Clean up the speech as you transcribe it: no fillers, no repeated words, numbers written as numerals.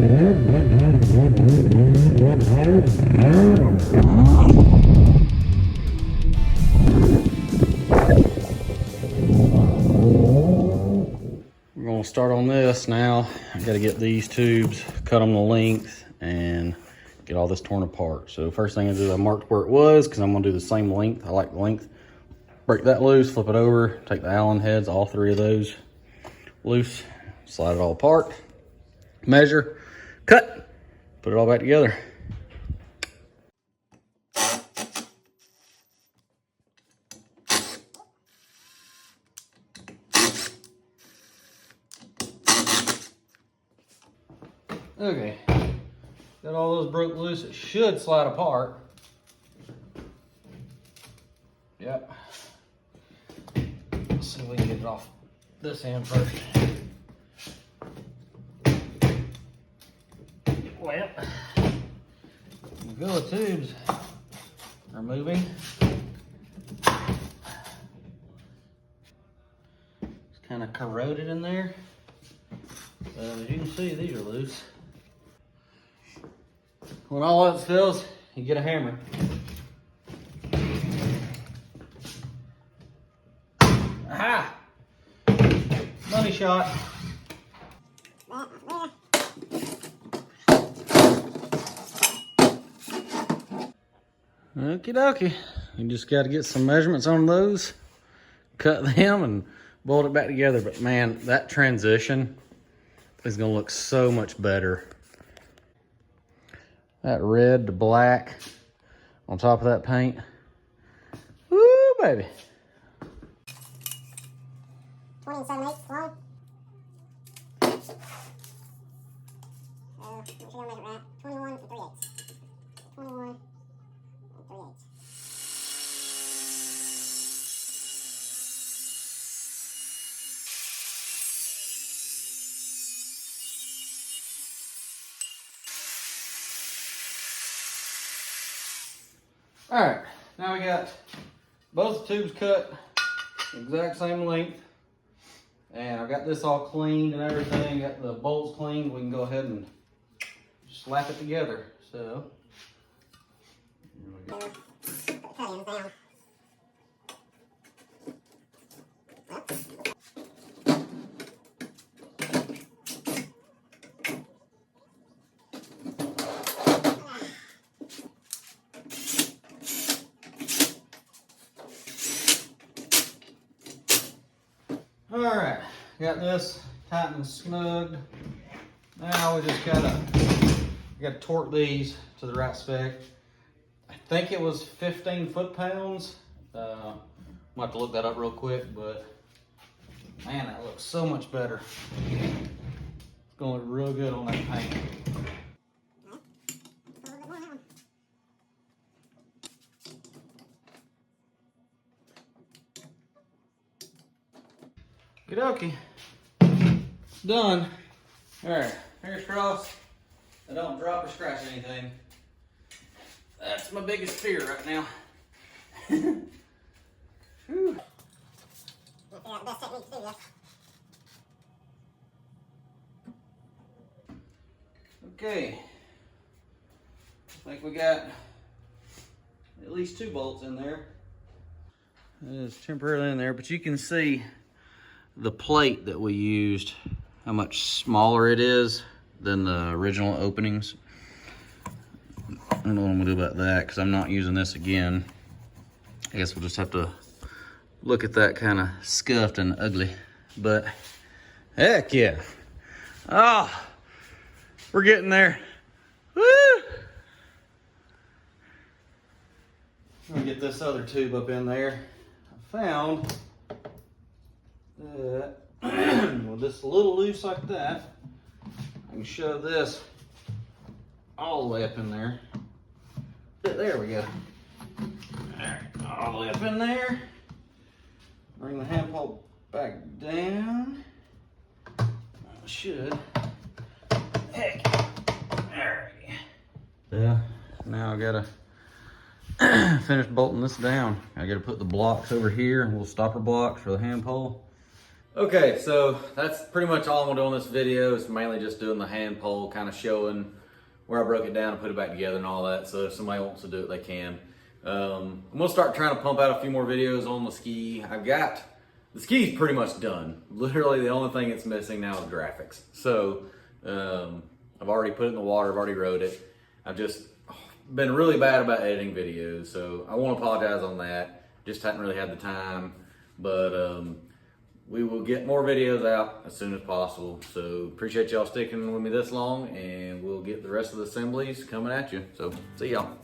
We're gonna start on this now. I gotta get these tubes, cut them to length, and get all this torn apart. So first thing I do, I marked where it was because I'm gonna do the same length. I like the length. Break that loose, flip it over, take the Allen heads, all three of those loose, slide it all apart, measure, cut, put it all back together. Okay, got all those broke loose. It should slide apart. Yep. Let's see if we can get it off this end first. Well, the Villa tubes are moving. It's kind of corroded in there. As you can see, these are loose. When all else fails, you get a hammer. Aha! Money shot. Okie dokie. You just got to get some measurements on those, cut them, and bolt it back together. But man, that transition is going to look so much better. That red to black on top of that paint. Woo, baby. 20 7/8 long. Make sure I measure it right. 21 and 3/8. 21 and 3/8. All right, now we got both tubes cut, exact same length. And I've got this all cleaned and everything, got the bolts cleaned. We can go ahead and slap it together. So, here we go. All right, got this tight and snugged. Now we just gotta torque these to the right spec. I think it was 15 foot-pounds. I'll have to look that up real quick, but man, that looks so much better. It's gonna look real good on that paint. Okie dokie. Done. Alright, fingers crossed I don't drop or scratch anything. That's my biggest fear right now. Whew. Best technique to do this. Okay. I think we got at least 2 bolts in there. It's temporarily in there, but you can see the plate that we used, how much smaller it is than the original openings. I don't know what I'm gonna do about that because I'm not using this again. I guess we'll just have to look at that kind of scuffed and ugly, but heck yeah. Oh, we're getting there. Woo! I'm gonna get this other tube up in there. I found with this a little loose like that, I can shove this all the way up in there. There we go. Alright, all the way up in there. Bring the hand pole back down. Should. Heck. Alright. Yeah, now I gotta finish bolting this down. I gotta put the blocks over here, little stopper blocks for the hand pole. Okay, so that's pretty much all I'm gonna do on this video. It's mainly just doing the hand pole, kind of showing where I broke it down and put it back together and all that. So if somebody wants to do it, they can. I'm gonna start trying to pump out a few more videos on the ski. The ski's pretty much done. Literally the only thing it's missing now is graphics. So I've already put it in the water, I've already rode it. I've just been really bad about editing videos, so I want to apologize on that. Just hadn't really had the time, but we will get more videos out as soon as possible. So appreciate y'all sticking with me this long, and we'll get the rest of the assemblies coming at you. So see y'all.